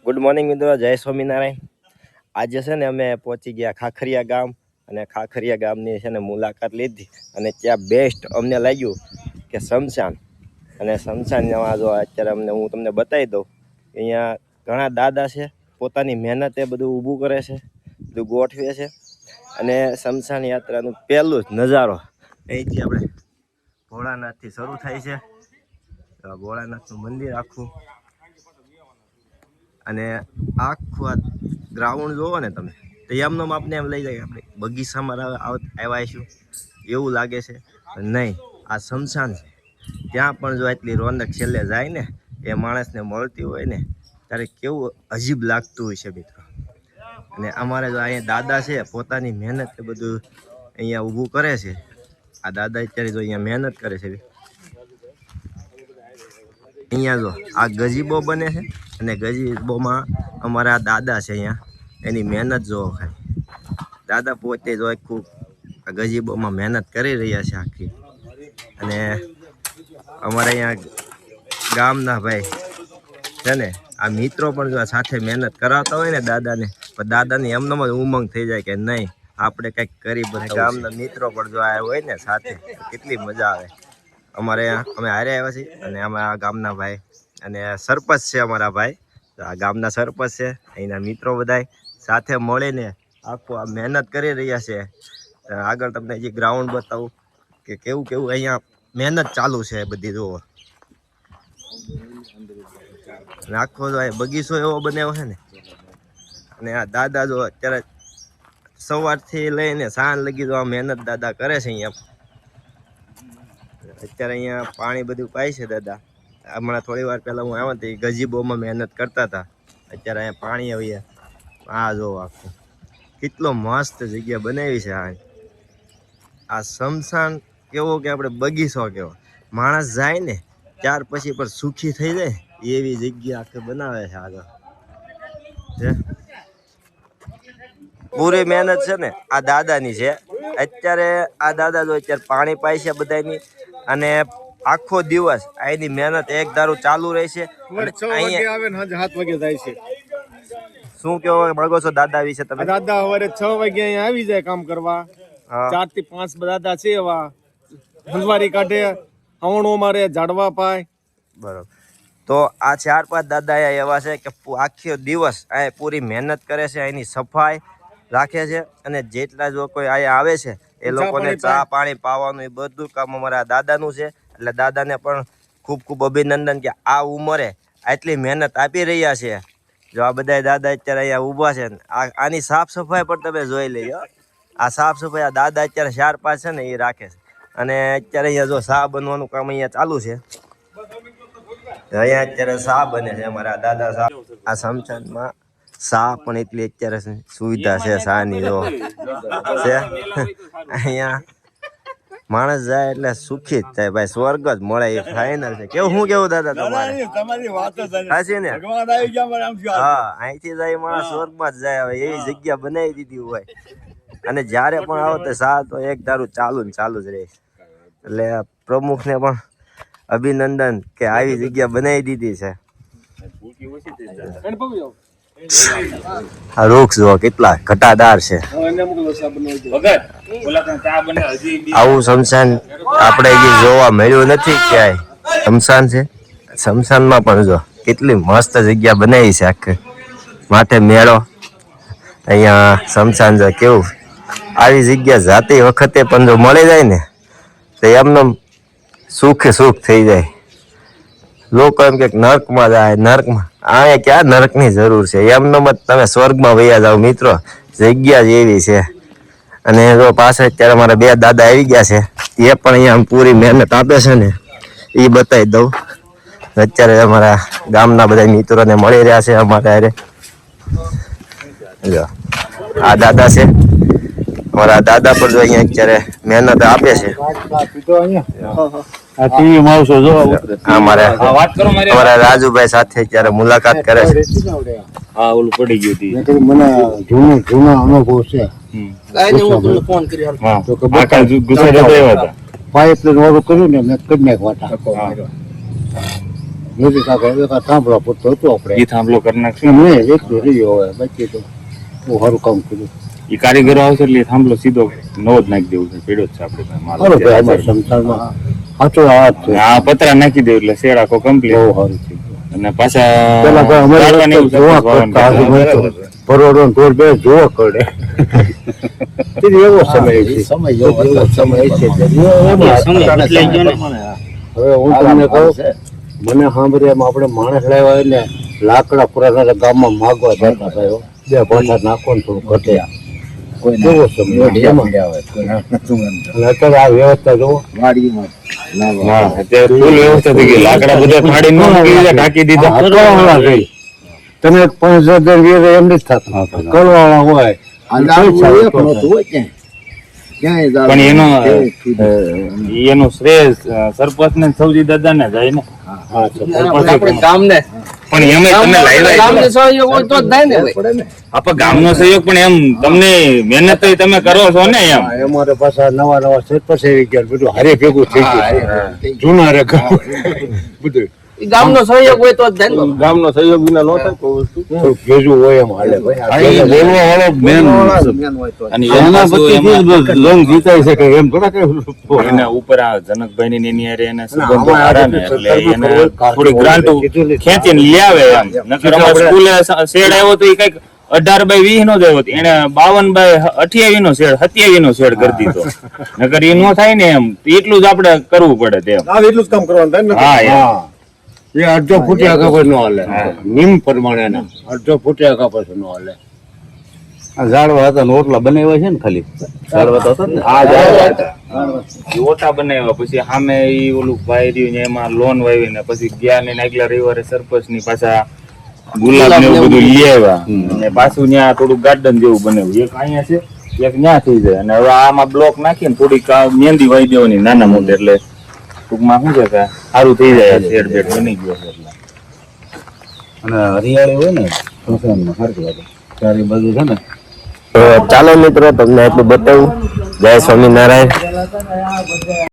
Good morning મિત્રો, જય સ્વામિનારાયણ. આજે છે ને અમે પહોંચી ગયા ખાખરિયા ગામ અને ખાખરિયા ગામની છે ને મુલાકાત લીધી અને ત્યાં બેસ્ટ અમને લાગ્યું કે શમશાન. અને શમશાનમાં જો અત્યારે હું તમને બતાવી દઉં. અહીંયા ઘણા દાદા છે, પોતાની મહેનતે બધું ઊભું કરે છે, બધું ગોઠવે છે. અને શમશાન યાત્રાનું પહેલું જ નજારો અહીંથી આપણે ભોળાનાથથી શરૂ થાય છે. ભોળાનાથનું મંદિર આખું અને આખું આ ગ્રાઉન્ડ જોવો ને તમે તો એમનો આપને એમ લઈ જાય આપણે બગીચામાં આવ્યા છું એવું લાગે છે. નહીં, આ શમશાન છે. ત્યાં પણ જો એટલી રોનક છેલ્લે જાય ને એ માણસને મળતી હોય ને ત્યારે કેવું અજીબ લાગતું હોય છે મિત્રો. અને અમારે જો અહીંયા દાદા છે, પોતાની મહેનત એ બધું અહીંયા ઊભું કરે છે. આ દાદા અત્યારે જો અહીંયા મહેનત કરે છે. અહીંયા જો આ ગજીબો બને છે અને ગજીબોમાં અમારા દાદા છે. અહીંયા એની મહેનત જોવો ખાલી. દાદા પોતે જો આખું આ ગજીબોમાં મહેનત કરી રહ્યા છે આખી. અને અમારે અહીંયા ગામના ભાઈ છે ને આ મિત્રો પણ જો સાથે મહેનત કરાવતા હોય ને દાદાને, પણ દાદાને એમનો જ ઉમંગ થઈ જાય કે નહીં આપણે કંઈક કરી બને. ગામના મિત્રો પણ જો આવ્યા હોય ને સાથે કેટલી મજા આવે. અમારે અમે હારે આવ્યા છીએ અને અમારા ગામના ભાઈ અને સરપંચ છે અમારા ભાઈ. આ ગામના સરપંચ છે, અહીંના મિત્રો બધા સાથે મળીને આખું આ મહેનત કરી રહ્યા છે. આગળ તમને જે ગ્રાઉન્ડ બતાવું કે કેવું કેવું અહીંયા મહેનત ચાલુ છે બધી જુઓ. અને આખો જો બગીચો એવો બનાવ્યો છે ને. અને આ દાદા જો અત્યારે સવારથી લઈને સાંજ લગી જો આ મહેનત દાદા કરે છે. અહીંયા અત્યારે અહીંયા પાણી બધું પાય છે દાદા. હમણાં થોડી વાર પહેલાં હું આવ્યો તો ગજીબોમાં મહેનત કરતા હતા. અત્યારે અહીંયા પાણી આવીએ. આ જો આખું કેટલો મસ્ત જગ્યા બનાવી છે. આ શમશાન કેવો કે આપણે બગીચો કેવો. માણસ જાય ને ત્યાર પછી પણ સુખી થઈ જાય એવી જગ્યા આખી બનાવે છે. આગળ પૂરી મહેનત છે ને આ દાદાની છે. અત્યારે આ દાદા જો અત્યારે પાણી પાય છે બધાની અને આખો દિવસ આની મહેનત એક ધારું ચાલુ રહે છે. શું કેવો માંગો છો દાદા વિશે તમે? દાદા સવારે 6 વાગે અહીંયા આવી જાય કામ કરવા. 4 થી 5 દાદા છે એવા હંજવારી કાઢે, હવણો મારે, ઝાડવા પાય. બરોબર. તો આ 4-5 દાદા એવા છે કે આખો દિવસ આ પૂરી મહેનત કરે છે, એની સફાઈ રાખે છે. અને જેટલા જો કોઈ અહીંયા આવે છે એ લોકોને ચા પાણી પાવાનું એ બધું કામ અમારા દાદાનું છે. એટલે દાદાને પણ ખૂબ ખૂબ અભિનંદન કે આ ઉંમરે આટલી મહેનત આપી રહ્યા છે. જો આ બધા દાદા અત્યારે અહીંયા ઊભા છે. આની સાફ સફાઈ પણ તમે જોઈ લેજો. આ સાફ સફાઈ આ દાદા અત્યારે 4-5 છે ને એ રાખે છે. અને અત્યારે અહીંયા જો શા બનવાનું કામ અહીંયા ચાલુ છે. અહીંયા અત્યારે શા બને છે અમારા દાદા શા. આ શમશાનમાં શા પણ એટલી અત્યારે સુવિધા છે શાની જો છે. અહીંયા માણસ જાય એટલે સુખી જ થાય ભાઈ, સ્વર્ગ જ મળે એ ફાઇનલ છે. કેવું શું કેવું દાદા તમારે? સાચી ને? હા, અહીંથી જાય માણસ સ્વર્ગમાં જ જાય. હવે એવી જગ્યા બનાવી દીધી હોય. અને જ્યારે પણ આવો તો સા તો એક ધારું ચાલુ ને ચાલુ જ રહે. એટલે પ્રમુખને પણ અભિનંદન કે આવી જગ્યા બનાવી દીધી છે. આ વૃક્ષ જો કેટલા ઘટાદાર છે. આવું શમશાન આપણે જોવા મળ્યું નથી ક્યાંય. શમશાન છે, શમશાનમાં પણ જો કેટલી મસ્ત જગ્યા બનાવી છે આખી. માથે મેળો અહીંયા શમશાન જો કેવું. આવી જગ્યા જાતી વખતે પણ જો મળી જાય ને તો એમનો સુખે સુખ થઈ જાય. લોકો એમ કે નર્કમાં જાય, નર્કમાં. અહીંયા ક્યાં નર્કની જરૂર છે? એમનો મત તમે સ્વર્ગમાં વયા જાઓ મિત્રો. જગ્યા જ એવી છે. અને જો પાછળ અત્યારે અમારા 2 દાદા આવી ગયા છે. એ પણ અહીંયા પૂરી મહેનત આપે છે ને એ બતાવી દઉં. અત્યારે અમારા ગામના બધા મિત્રોને મળી રહ્યા છે અમારે હારે. જો આ દાદા છે અમારા દાદા પણ જો અહીંયા અત્યારે મહેનત આપે છે. અમારા રાજુભાઈ સાથે અત્યારે મુલાકાત કરે છે. હા, ઓલું પડી ગયું હતી. મને જૂનો અનુભવ છે. પાઇપ ઓલું કર્યું ને મેં કરી નાખવા. નથી કાકા થાંભલા પૂરતો હતો આપણે ઈ થાંભલો કરી નાખશું મેં એકલું રહ્યો હવે બાકી તો બહુ સારું કામ કર્યું. ઈ કારીગરો આવશે એટલે ઈ થાંભલો સીધો નવો જ નાખી દેવું છે પેડો જ છે આપણે પાસે માલ. સારું ભાઈ અમારા સંસારમાં સાચો હાથ છે. આ પતરા નાખી દેવું એટલે શેડ આખો કમ્પ્લીટ બહુ સારું થઈ ગયું. અને પાછા પેલા ભાઈ અમારે ઝાડવાને એવું જોવા વાવવાનું કરતા કરતા. પરોડો ને ઢોર બે જોવા કરે એવો સમય છે એવો સમય છે. હવે હું તમને કહું મને સાંભળે એમ આપણે માણસ લાવ્યા હોય ને લાકડા પુરાના ગામમાં માગવા જતા ભાઈઓ બે ભાષા નાખો ને થોડું ઘટે કેવો સમય એમાં. અને અત્યારે આ વ્યવસ્થા જોવો હા, અત્યારે ફૂલ વ્યવસ્થા થઈ ગઈ. લાકડા બધા ફાડીને ન મૂકી દીધા, ઢાંકી દીધા. કરવાવાળા રહી તમે 5,000 વીએ એમ નથી થતું કરવાવાળા હોય પણ એનો શ્રેય સરપંચ ને સૌજી દાદા ને જાય ને. પણ એમે તમે લાવ્યા આપણે ગામનો સહયોગ પણ એમ તમને મહેનત તો તમે કરો છો ને એમ. અમારે પાછા નવા નવા સરપંચ આવી ગયા બધું હારે ભેગું થઈ ગયું જૂના રે બધું ગામનો સહયોગ હોય તો જ થાય ને. ગામનો સહયોગ વિના ન થાય કોઈ વસ્તુ. થોડું ભેજું હોય એમ હાલે ભાઈ બોલવા વાળો મેન અને એના પાછું પછી એમાં રંગ જીતાય છે કે એમ થોડા કે એના ઉપર આ જનકભાઈ ની એની હારે એને સંબંધો આમાં સારા ને એટલે એને થોડી ગ્રાન્ટ ખેંચીને લઈ આવે એમ. નકર અમારે સ્કૂલે શેડ આવ્યો તો એ કઈક 18/20 નો જ આવ્યો હતો. એને 52/28 નો શેડ 27 નો શેડ કરી દીધો. નકર એ નો થાય ને એમ એટલું જ આપણે કરવું પડે તેમ. એટલું જ કામ કરવાનું થાય ને. હા એમ. હા એ અડધો ફૂટ્યા કાપડ નો હાલે નિમ પ્રમાણે અડધો ફૂટ્યા કાપડ નો હાલે. ઝાડવા હતા ને ઓટલા બનાવ્યા છે ને ખાલી ઝાડવા તો હતા ને ઈ ઓટા બનાવ્યા પછી સામે ઈ ઓલું ભાઈ રહ્યું ને એમાં લોન વાવી ને પછી ગયા ને આગલા રવિવારે સરપંચ ની પાછા ગુલાબ ને એવું બધું લઈ આવ્યા અને પાછું ત્યાં થોડું ગાર્ડન જેવું બનાવ્યું. એક અહીંયા છે એક ત્યાં થઈ જાય અને હવે આમાં બ્લોક નાખીને થોડીક મહેંદી વાઈ દેવાની નાના મોટે એટલે ટૂંકમાં શું છે કે સારું થઈ જાય. શેડ બેડ બની ગયો છે એટલે અને હરિયાળી હોય ને સંસારમાં સારું લાગે ચારે બાજુ છે ને. તો ચાલો મિત્રો તમને એટલું બતાવું. જય સ્વામિનારાયણ.